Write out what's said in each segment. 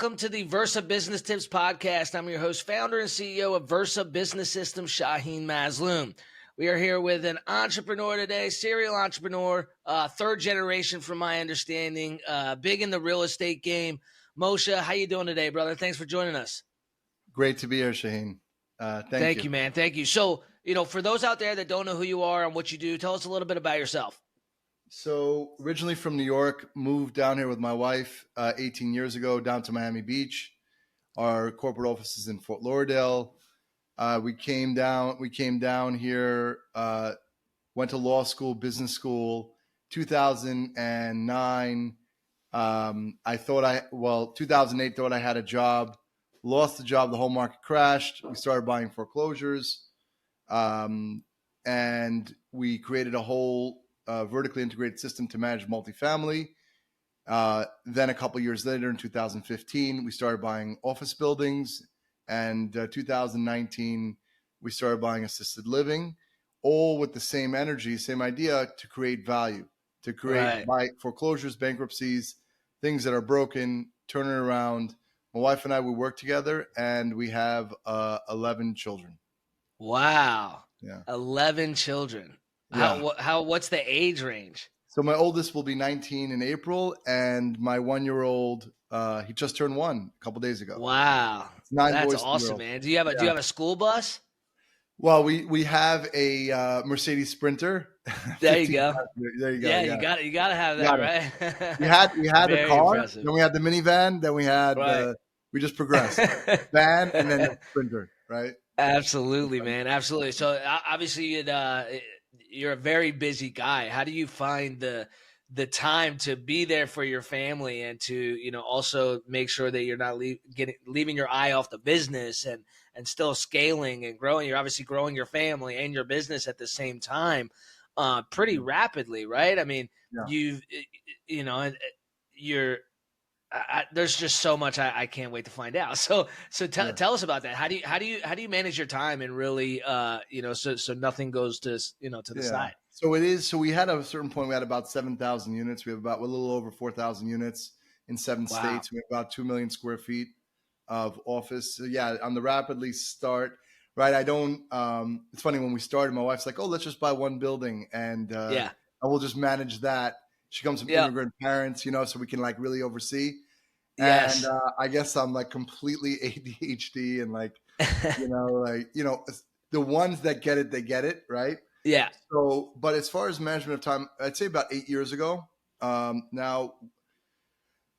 welcome to the Versa Business Tips Podcast. I'm your host, founder, and CEO of Versa Business Systems, Shaheen Mazloom. We are here with an entrepreneur today, serial entrepreneur, third generation from my understanding, big in the real estate game. Moshe, how you doing today, brother? Thanks for joining us. Great to be here, Shaheen. Thank you, man. Thank you. So, for those out there that don't know who you are and what you do, tell us a little bit about yourself. So originally from New York, moved down here with my wife 18 years ago down to Miami Beach. Our corporate office is in Fort Lauderdale. We came down here, went to law school, business school, 2009. 2008, thought I had a job, lost the job. The whole market crashed. We started buying foreclosures. And we created a whole vertically integrated system to manage multifamily. Then a couple years later, in 2015, we started buying office buildings, and 2019, we started buying assisted living, all with the same energy, same idea to create value, to create buy foreclosures, bankruptcies, things that are broken, turn it around. My wife and I, we work together, and we have 11 children. Wow. Yeah. 11 children. Yeah. What's the age range? So my oldest will be 19 in April, and my 1-year-old, he just turned 1 a couple days ago. Wow. That's awesome, man. Do you have a school bus? Well, we have a Mercedes Sprinter. There you go. There you go. Yeah, you got to have that, right? We had the car, impressive. then we had the minivan, then we had we just progressed. Van and then the Sprinter, right? Absolutely, man. Absolutely. So obviously you're a very busy guy. How do you find the time to be there for your family and to, also make sure that you're not leaving your eye off the business and still scaling and growing? You're obviously growing your family and your business at the same time, pretty rapidly, right? I mean, there's just so much I can't wait to find out. So tell us about that. How do you manage your time and really, so nothing goes to the side? So it is. So we had at a certain point, we had about 7,000 units. We have about a little over 4,000 units in 7 states. We have about 2 million square feet of office. So on the rapidly start, right? I don't, it's funny when we started, my wife's like, oh, let's just buy one building and I will just manage that. She comes from immigrant parents, so we can really oversee. Yes. And I guess I'm completely ADHD and the ones that get it, they get it, right? Yeah. So, but as far as management of time, I'd say about 8 years ago. Now,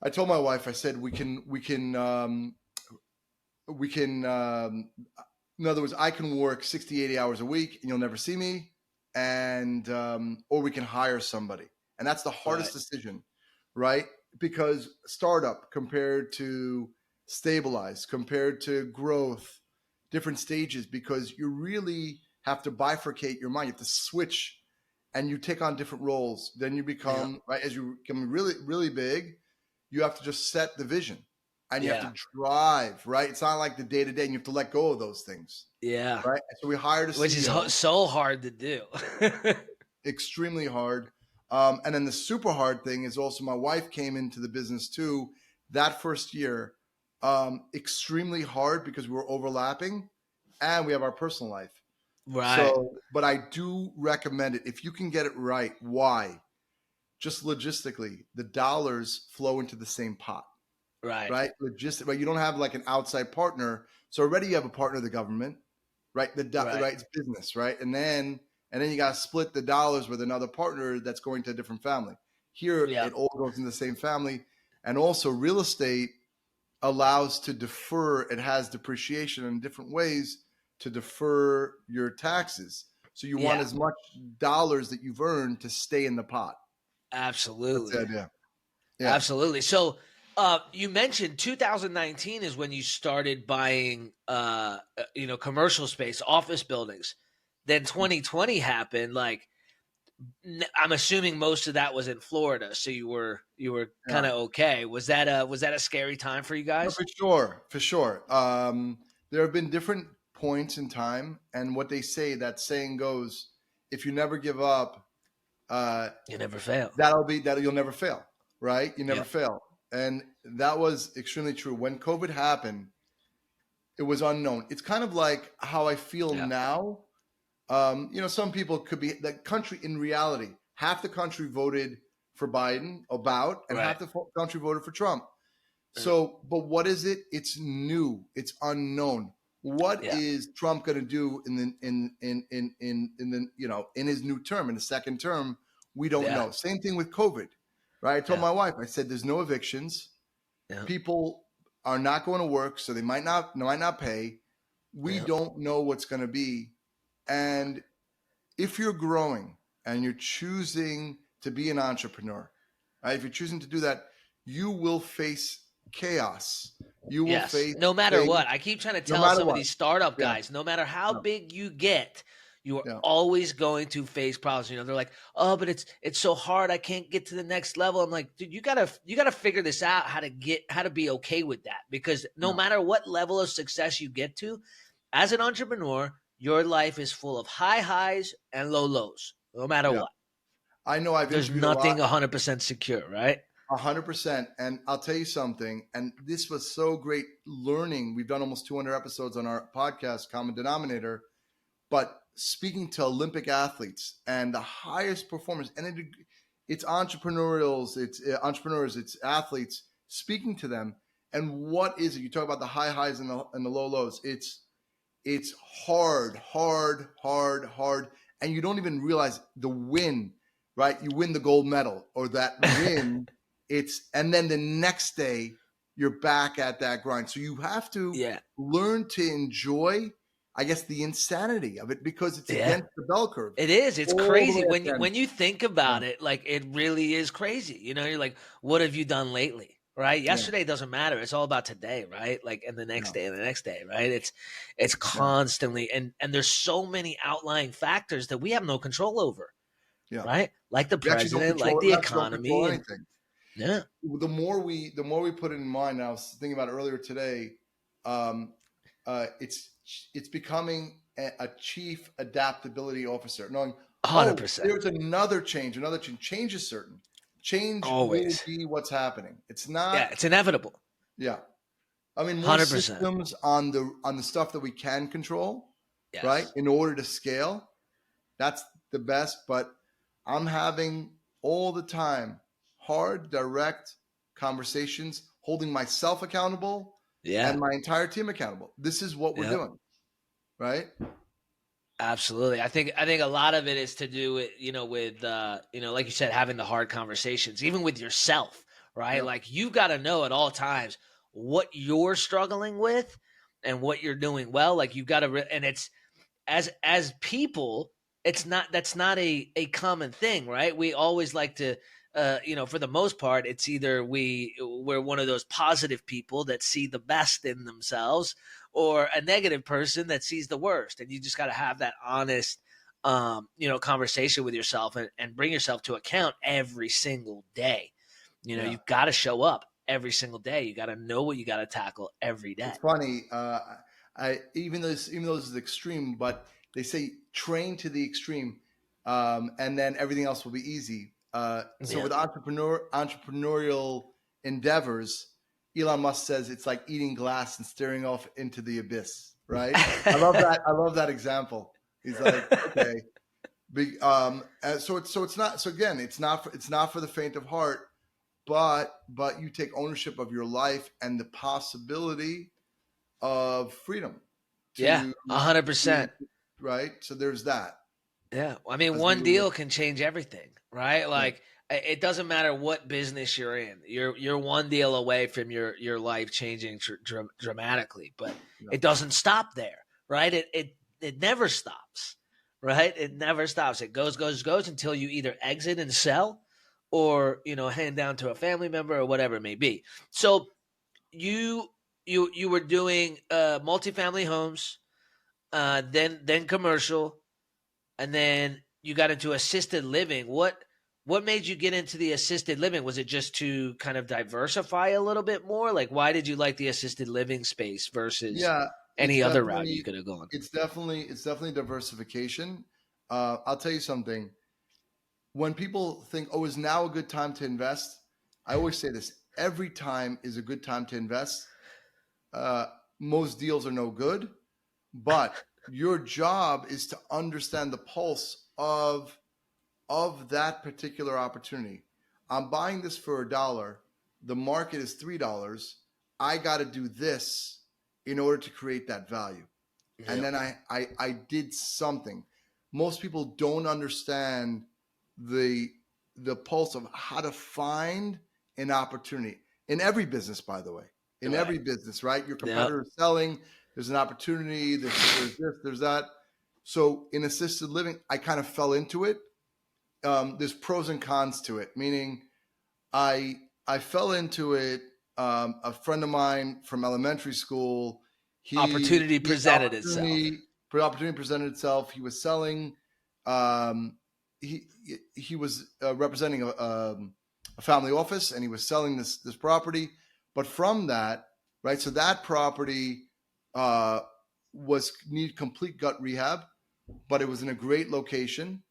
I told my wife, I said, we can. In other words, I can work 60, 80 hours a week, and you'll never see me, and or we can hire somebody, and that's the hardest decision, right? Because startup compared to stabilize, compared to growth, different stages, because you really have to bifurcate your mind. You have to switch and you take on different roles. Then you become, right, as you become really, really big, you have to just set the vision and you have to drive, right? It's not like the day-to-day and you have to let go of those things. Yeah. Right? So we hired a CEO. Which is so hard to do. Extremely hard. And then the super hard thing is also my wife came into the business too. That first year, extremely hard because we were overlapping and we have our personal life. Right. So, but I do recommend it if you can get it right. Why? Just logistically, the dollars flow into the same pot. Right. Right. Right. You don't have an outside partner. So already you have a partner, the government, right? Right. It's business, right? And then you got to split the dollars with another partner that's going to a different family. Here, it all goes in the same family. And also real estate allows to defer. It has depreciation in different ways to defer your taxes. So you want as much dollars that you've earned to stay in the pot. Absolutely. That's the idea. Yeah. Absolutely. So you mentioned 2019 is when you started buying, commercial space, office buildings. Then 2020 happened. I'm assuming most of that was in Florida, so you were kind of okay. Was that a scary time for you guys? No, for sure. There have been different points in time, and what they say, that saying goes, if you never give up, you never fail. That'll you'll never fail, right? You never fail. And that was extremely true. When COVID happened, it was unknown. It's kind of like how I feel now. Some people could be the country in reality. Half the country voted for Biden, and half the country voted for Trump. So, but what is it? It's new. It's unknown. What is Trump going to do in his new term, in the second term? We don't know. Same thing with COVID, right? I told my wife, I said, there's no evictions. People are not going to work, so they might not pay. We don't know what's going to be. And if you're growing and you're choosing to be an entrepreneur, right? If you're choosing to do that, you will face chaos. You will face no matter what. I keep trying to tell some of these startup guys, no matter how big you get, you are always going to face problems. They're like, oh, but it's so hard. I can't get to the next level. I'm like, dude, you gotta figure this out, how to be okay with that. Because no matter what level of success you get to, as an entrepreneur, your life is full of high highs and low lows, no matter what. I know there's nothing 100% secure, right? 100%. And I'll tell you something, and this was so great learning. We've done almost 200 episodes on our podcast, Common Denominator, but speaking to Olympic athletes and the highest performers, and it's entrepreneurs, it's athletes, speaking to them. And what is it? You talk about the high highs and the low lows. It's hard. And you don't even realize the win, right? You win the gold medal or that win. And then the next day you're back at that grind. So you have to learn to enjoy, I guess, the insanity of it, because it's against the bell curve. It is. It's crazy when you think about it. Like, it really is crazy. You're like, what have you done lately? Right? Yesterday doesn't matter. It's all about today, right? Like, and the next day and the next day, right? It's constantly, and there's so many outlying factors that we have no control over. Yeah. Right? Like the president, like the economy. Yeah. The more we put it in mind, I was thinking about it earlier today. It's becoming a chief adaptability officer, knowing 100%. There's another change. Change is certain. Change always will be what's happening. It's not. Yeah, it's inevitable. Yeah, I mean, more 100%. Systems on the stuff that we can control, right? In order to scale, that's the best. But I'm having all the time hard, direct conversations, holding myself accountable, and my entire team accountable. This is what we're doing, right? Absolutely. I think a lot of it is to do with, like you said, having the hard conversations, even with yourself, right? Yep. Like, you've got to know at all times what you're struggling with and what you're doing well. Like, you've got to, and it's as people, that's not a common thing, right? We always like to, for the most part, it's either we're one of those positive people that see the best in themselves, or a negative person that sees the worst. And you just got to have that honest, conversation with yourself and bring yourself to account every single day. You've got to show up every single day. You got to know what you got to tackle every day. It's funny. Even though this is extreme, but they say train to the extreme, and then everything else will be easy. So with entrepreneurial endeavors, Elon Musk says it's like eating glass and staring off into the abyss, right? I love that. I love that example. He's like, okay. So it's not. So again, it's not for the faint of heart, but you take ownership of your life and the possibility of freedom. 100%. Right. So there's that. Yeah. I mean, one deal can change everything, right? Like, it doesn't matter what business you're in. You're one deal away from your life changing dramatically, but it doesn't stop there, right? It never stops, right? It never stops. It goes until you either exit and sell, or hand down to a family member, or whatever it may be. So you were doing multifamily homes, then commercial, and then you got into assisted living. What made you get into the assisted living? Was it just to kind of diversify a little bit more? Like, why did you like the assisted living space versus any other route you could have gone? It's definitely diversification. I'll tell you something. When people think, is now a good time to invest? I always say this: every time is a good time to invest. Most deals are no good, but your job is to understand the pulse of that particular opportunity. I'm buying this for $1. The market is $3. I got to do this in order to create that value. Yep. And then I did something. Most people don't understand the pulse of how to find an opportunity in every business, by the way, in every business, right? Your competitor is selling, there's an opportunity, there's this, there's that. So in assisted living, I kind of fell into it. There's pros and cons to it, meaning I fell into it. A friend of mine from elementary school, opportunity presented itself. Opportunity presented itself. He was selling. He was representing a family office, and he was selling this property. But from that, right? So that property needed complete gut rehab, but it was in a great location.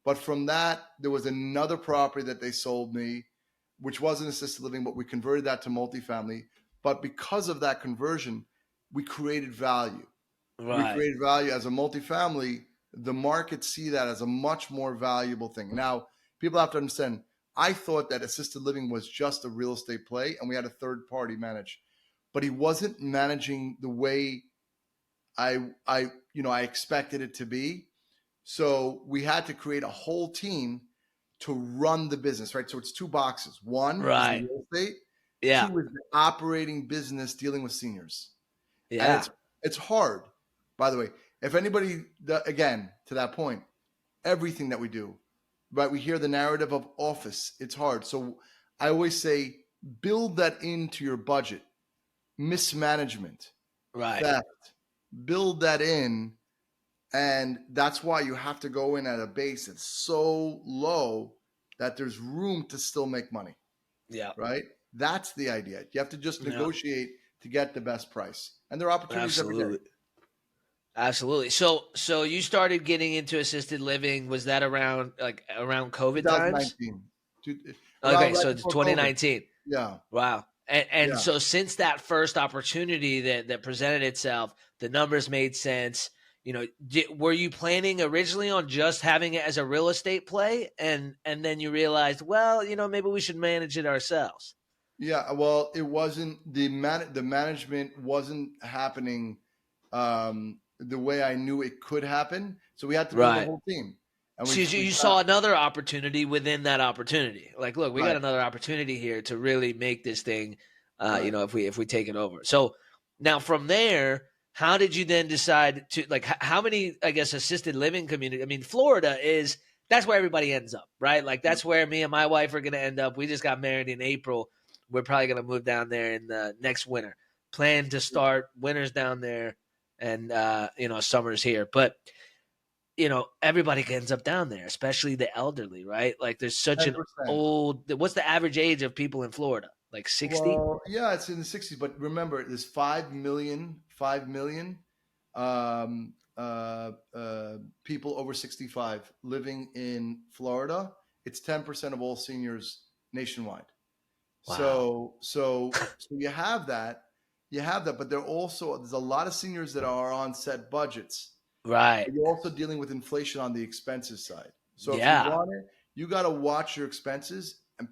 But from that, there was another property that they sold me, which wasn't assisted living, but we converted that to multifamily. But because of that conversion, we created value. Right. We created value as a multifamily. The market see that as a much more valuable thing. Now, people have to understand, I thought that assisted living was just a real estate play, and we had a third party manage. But he wasn't managing the way I expected it to be. So we had to create a whole team to run the business, right? So it's two boxes. One is the real estate. Yeah. Two is the operating business dealing with seniors. Yeah. And it's hard, by the way. If anybody, again, to that point, everything that we do, right? We hear the narrative of office. It's hard. So I always say, build that into your budget. Mismanagement, theft, build that in. And that's why you have to go in at a base that's so low that there's room to still make money. Yeah. Right? That's the idea. You have to just negotiate to get the best price. And there are opportunities every day. Absolutely. So you started getting into assisted living. Was that around COVID 2019. times? Okay, so it's 2019. COVID. Yeah. Wow. And so since that first opportunity that presented itself, the numbers made sense. Were you planning originally on just having it as a real estate play, and then you realized, well, maybe we should manage it ourselves? Yeah, well, it wasn't the management wasn't happening the way I knew it could happen. So we had to build a whole team. And so you saw another opportunity within that opportunity. Like, look, we got another opportunity here to really make this thing, if we take it over. So now from there, how did you then decide to, how many, I guess, assisted living community? I mean, Florida that's where everybody ends up, right? Like, that's where me and my wife are going to end up. We just got married in April. We're probably going to move down there in the next winter. Plan to start winters down there and, summers here. But, everybody ends up down there, especially the elderly, right? Like, there's such 10%. an old – what's the average age of people in Florida? Like 60? Well, yeah, it's in the 60s. But remember, there's 5 million people over 65 living in Florida. It's 10% of all seniors nationwide. Wow. So you have that, but there's a lot of seniors that are on set budgets. Right. But you're also dealing with inflation on the expenses side. So if you want it, you got to watch your expenses and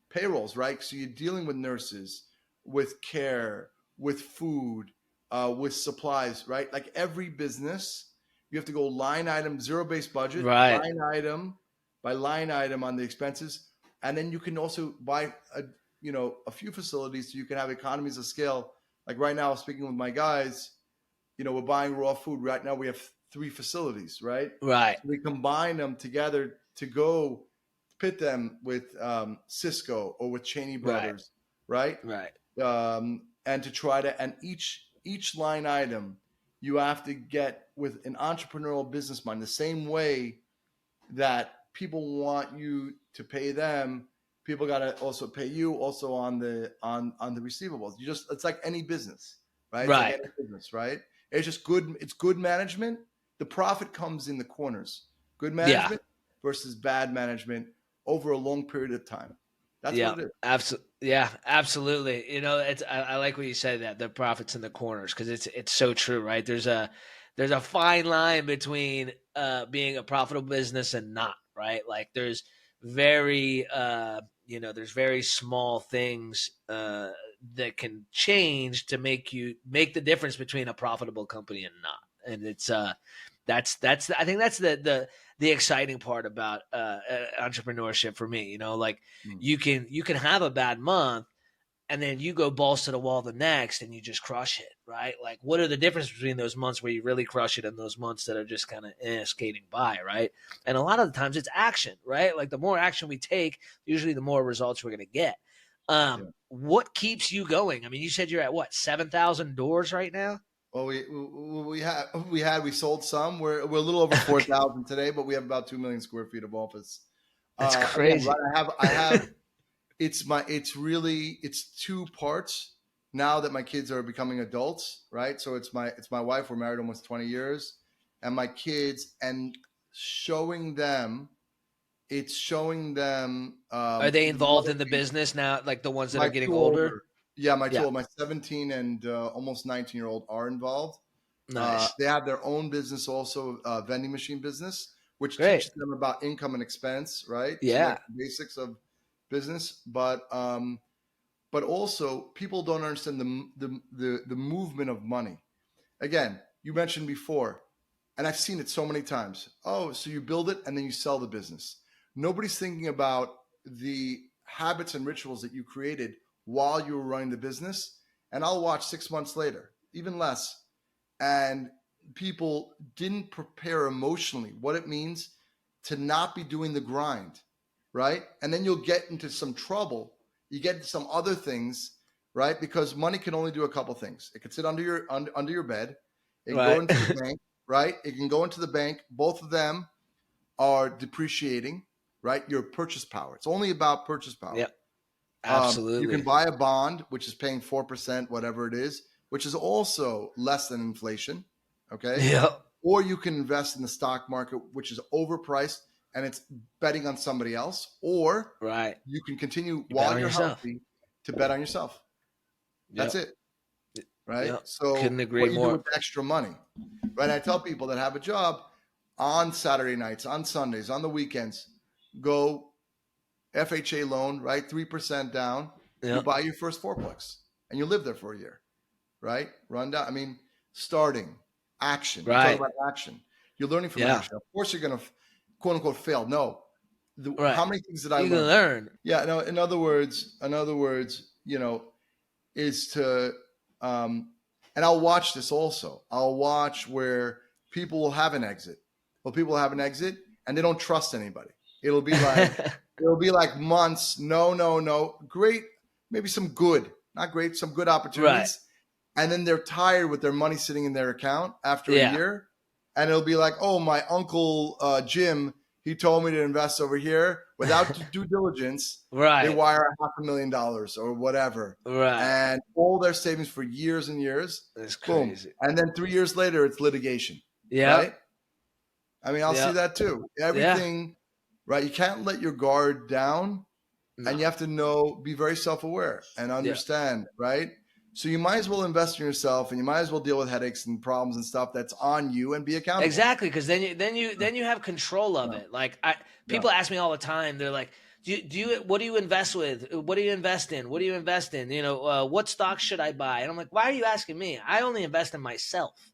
payrolls, right? So you're dealing with nurses, with care, with food, with supplies, right? Like every business, you have to go line item, zero-based budget, line item by line item on the expenses. And then you can also buy a few facilities so you can have economies of scale. Like right now, speaking with my guys, we're buying raw food. Right now we have 3 facilities, right? Right. So we combine them together to go pit them with Cisco or with Cheney Brothers, right? Right. And to try to, and each line item you have to get with an entrepreneurial business mind, the same way that people want you to pay them, people got to also pay you also on the receivables. It's like any business, right? It's like any business, right? It's just good. It's good management. The profit comes in the corners. Good management versus bad management over a long period of time. That's Yeah, what it is. absolutely. Yeah, absolutely. It's I like what you said, that the profits in the corners, because it's so true, right? There's a fine line between being a profitable business and not, right? Like very there's very small things that can change to make the difference between a profitable company and not. And it's that's I think that's the exciting part about entrepreneurship for me. Like Mm. you can have a bad month, and then you go balls to the wall the next and you just crush it, right? Like, what are the difference between those months where you really crush it and those months that are just kind of skating by, right? And a lot of the times it's action, right? Like, the more action we take, usually the more results we're going to get. Yeah. What keeps you going? I mean, you said you're at what, 7,000 doors right now? Well, we sold some. We're a little over Okay. 4,000 today, but we have about 2 million square feet of office. That's Again, crazy. right, I have it's two parts now that my kids are becoming adults, right? So it's my wife. We're married almost 20 years, and my kids, and showing them. It's showing them Are they involved what it in the means. business now, like the ones that My are getting two older? older, yeah, Yeah. my 17 and almost 19-year-old are involved. Nice. They have their own business, also vending machine business, which Great. teaches them about income and expense, right? So Yeah. like the basics of business, but also people don't understand the movement of money. Again, you mentioned before, and I've seen it so many times. Oh, so you build it and then you sell the business. Nobody's thinking about the habits and rituals that you created while you were running the business. And I'll watch 6 months later, even less, and people didn't prepare emotionally what it means to not be doing the grind, right? And then you'll get into some trouble. You get into some other things, right? Because money can only do a couple things. It can sit under your bed. It can go Right. into the bank, right? It can go into the bank. Both of them are depreciating, right? Your purchase power. It's only about purchase power. Yep. You can Absolutely. buy a bond, which is paying 4%, whatever it is, which is also less than inflation. Okay. Yep. Or you can invest in the stock market, which is overpriced and it's betting on somebody else. Or Right. you can continue You bet while on you're yourself. healthy to bet on yourself. That's Yep. it. Right. Yep. So Couldn't agree what you do more. with the extra money, right? I tell people that have a job on Saturday nights, on Sundays, on the weekends, go FHA loan, right? 3% down. You Yep. buy your first fourplex and you live there for a year, right? Run down. I mean, starting action. You talk Right. about action. You're learning from Yeah. action. Of course, you're going to quote unquote fail. No. Right. How many things did I You can learn? learn. Yeah. No. In other words, is to, and I'll watch this also. I'll watch where people will have an exit. Well, people have an exit and they don't trust anybody. It'll be like months. No. Great. Maybe some good, not great, some good opportunities. Right. And then they're tired with their money sitting in their account after a Yeah. year. And it'll be like, oh, my uncle Jim, he told me to invest over here without due diligence. Right. They wire $500,000 or whatever. Right. And all their savings for years and years. That's Boom. crazy. And then 3 years later, it's litigation. Yeah. Right? I mean, I'll see that too. Everything, right? You can't let your guard down. No. And you have to be very self-aware and understand, right? So you might as well invest in yourself, and you might as well deal with headaches and problems and stuff that's on you and be accountable. Exactly, because then you have control of it. Like people ask me all the time. They're like, what do you invest with? What do you invest in? What do you invest in? What stocks should I buy? And I'm like, why are you asking me? I only invest in myself.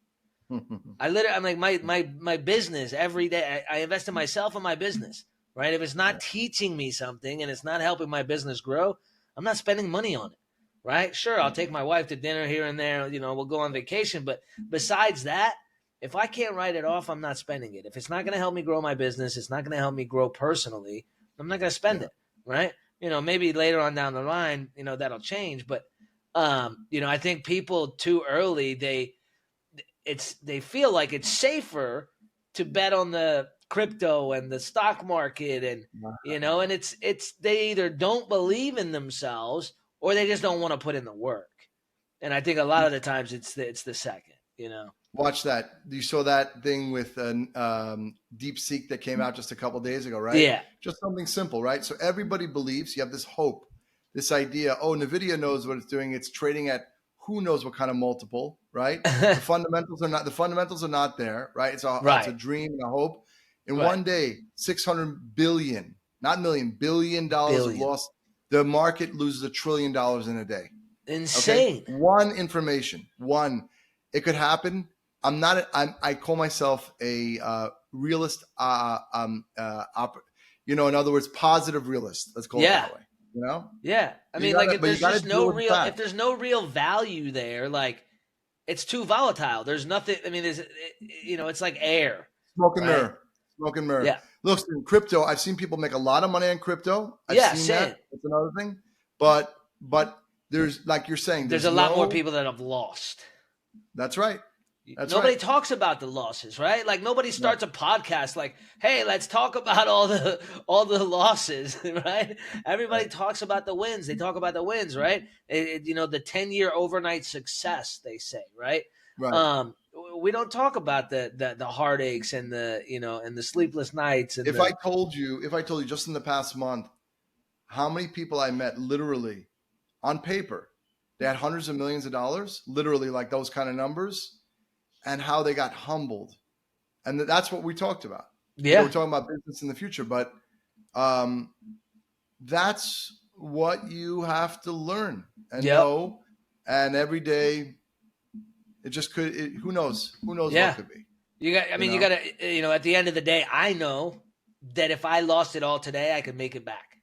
I'm like my business every day. I invest in myself and my business. Right? If it's not teaching me something and it's not helping my business grow, I'm not spending money on it. Right? Sure, I'll take my wife to dinner here and there. We'll go on vacation. But besides that, if I can't write it off, I'm not spending it. If it's not going to help me grow my business, it's not going to help me grow personally, I'm not going to spend it. Right? Maybe later on down the line, that'll change. But, I think people too early, they feel like it's safer to bet on the crypto and the stock market and and it's they either don't believe in themselves or they just don't want to put in the work. And I think a lot of the times it's the second. Watch that. You saw that thing with DeepSeek that came out just a couple days ago, right? Yeah. Just something simple, right? So everybody believes, you have this hope, this idea, oh, NVIDIA knows what it's doing. It's trading at who knows what kind of multiple, right? The fundamentals are not there, right? It's a dream and a hope. In one day, 600 billion, not million, $billion of loss. The market loses $1 trillion in a day. Insane. Okay? One. It could happen. I call myself a realist. In other words, positive realist. Let's call it that way. You know? Yeah. I mean, if there's no real value there, like it's too volatile. There's nothing. I mean, it's like air. Smoke and mirror. Yeah. Look, in crypto, I've seen people make a lot of money on crypto. I've seen that. That's another thing. But there's, like you're saying, there's a lot more people that have lost. That's right. Nobody talks about the losses, right? Like nobody starts a podcast like, "Hey, let's talk about all the losses," right? Everybody talks about the wins. They talk about the wins, right? The 10-year overnight success, they say, right? Right. We don't talk about the heartaches and the sleepless nights. And if I told you just in the past month, how many people I met literally on paper, they had hundreds of millions of dollars, literally like those kind of numbers, and how they got humbled. And that's what we talked about. Yeah. We're talking about business in the future, but that's what you have to learn and know. And every day, it just could. Who knows? Who knows what could be? You got to. At the end of the day, I know that if I lost it all today, I could make it back,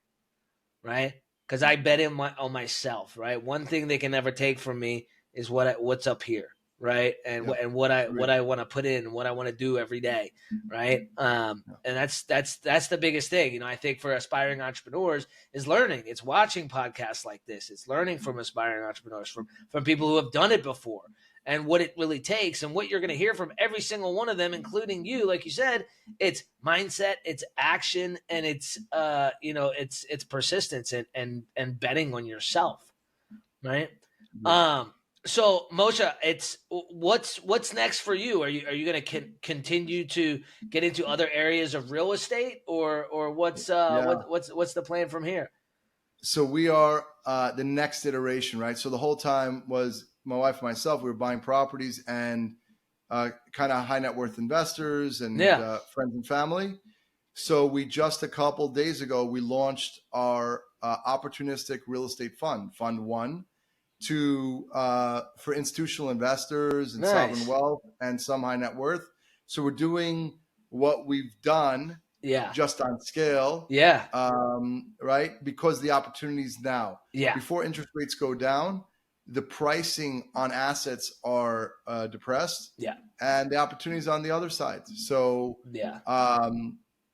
right? Because I bet on myself, right? One thing they can never take from me is what's up here, right? And what I want to put in, what I want to do every day, right? And that's the biggest thing. I think for aspiring entrepreneurs is learning. It's watching podcasts like this. It's learning from aspiring entrepreneurs, from people who have done it before, and what it really takes, and what you're going to hear from every single one of them, including you. Like you said, it's mindset, it's action, and it's it's persistence and betting on yourself, right? Mm-hmm. So Moshe, it's what's next for you? Are you going to continue to get into other areas of real estate, or what's the plan from here? So we are the next iteration, right? So the whole time was my wife and myself. We were buying properties and kind of high net worth investors and friends and family. So we just a couple days ago we launched our opportunistic real estate fund, Fund 1. For institutional investors and sovereign wealth and some high net worth. So we're doing what we've done just on scale. Right? Because the opportunities now. Before interest rates go down, the pricing on assets are depressed. And the opportunities on the other side. So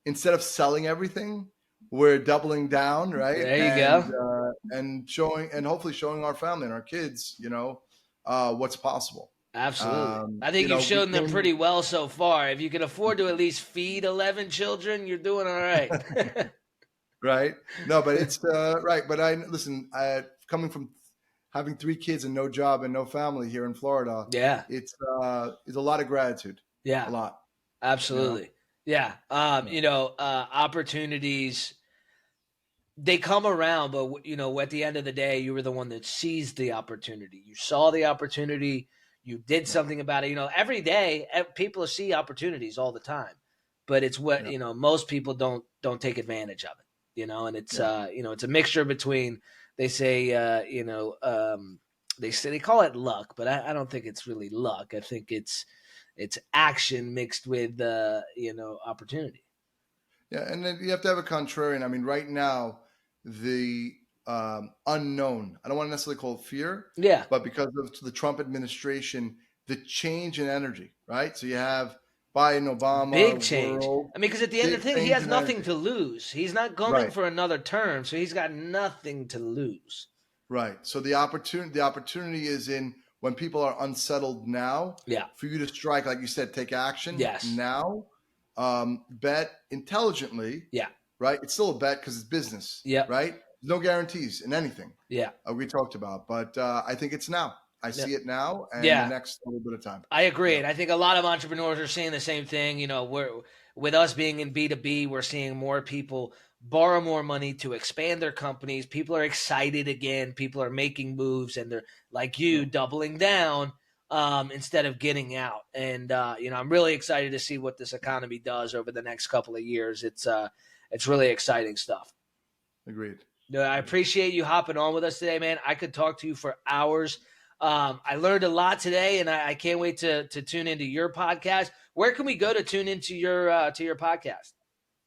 instead of selling everything, we're doubling down, right? There you go. And hopefully showing our family and our kids, what's possible. Absolutely. I think you've shown them pretty well so far. If you can afford to at least feed 11 children, you're doing all right. Right. No, but it's right. But coming from having 3 kids and no job and no family here in Florida. It's a lot of gratitude. A lot. Absolutely. Opportunities, they come around, but at the end of the day, you were the one that seized the opportunity. You saw the opportunity. You did something about it. Every day people see opportunities all the time, but it's what, most people don't take advantage of it, and it's, it's a mixture between, they say, they call it luck, but I don't think it's really luck. I think it's action mixed with, opportunity. Yeah. And then you have to have a contrarian. I mean, right now, the unknown, I don't want to necessarily call it fear, but because of the Trump administration, the change in energy, right? So you have Biden, Obama, big change. Because at the end of the thing, he has nothing to lose. He's not going for another term, so he's got nothing to lose. Right. So the opportunity is in when people are unsettled now. For you to strike, like you said, take action. Now, bet intelligently. Right. It's still a bet because it's business. Right. No guarantees in anything. We talked about, but I think it's now. I see it now and Yeah. the next little bit of time. I agree. And I think a lot of entrepreneurs are seeing the same thing. You know, with us being in B2B, we're seeing more people borrow more money to expand their companies. People are excited again. People are making moves, and they're like you, doubling down instead of getting out. And I'm really excited to see what this economy does over the next couple of years. It's really exciting stuff. Agreed. No, I appreciate you hopping on with us today, man. I could talk to you for hours. I learned a lot today, and I can't wait to tune into your podcast. Where can we go to tune into your podcast?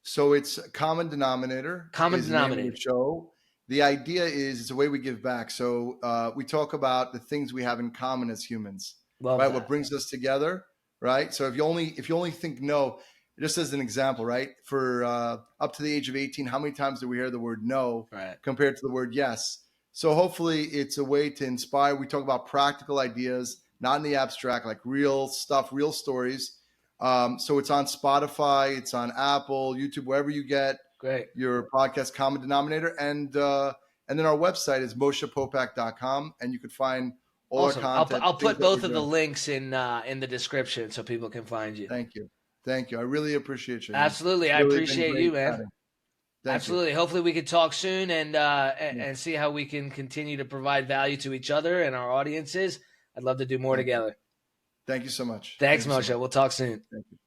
So it's Common Denominator. Common is the name Denominator. of the show. The idea is it's a way we give back. So we talk about the things we have in common as humans, Love right? that. What brings us together, right? So if you only think no, just as an example, right? For up to the age of 18, how many times do we hear the word no compared to the word yes? So hopefully it's a way to inspire. We talk about practical ideas, not in the abstract, like real stuff, real stories. So it's on Spotify, it's on Apple, YouTube, wherever you get your podcast, Common Denominator. And then our website is moshepopack.com, and you could find all awesome. our content. I'll put both of the links in the description so people can find you. Thank you. I really appreciate you. Absolutely. I appreciate you, man. Absolutely. You. Hopefully we can talk soon and see how we can continue to provide value to each other and our audiences. I'd love to do more together. Thank you so much. Thanks, Moshe. We'll talk soon. Thank you.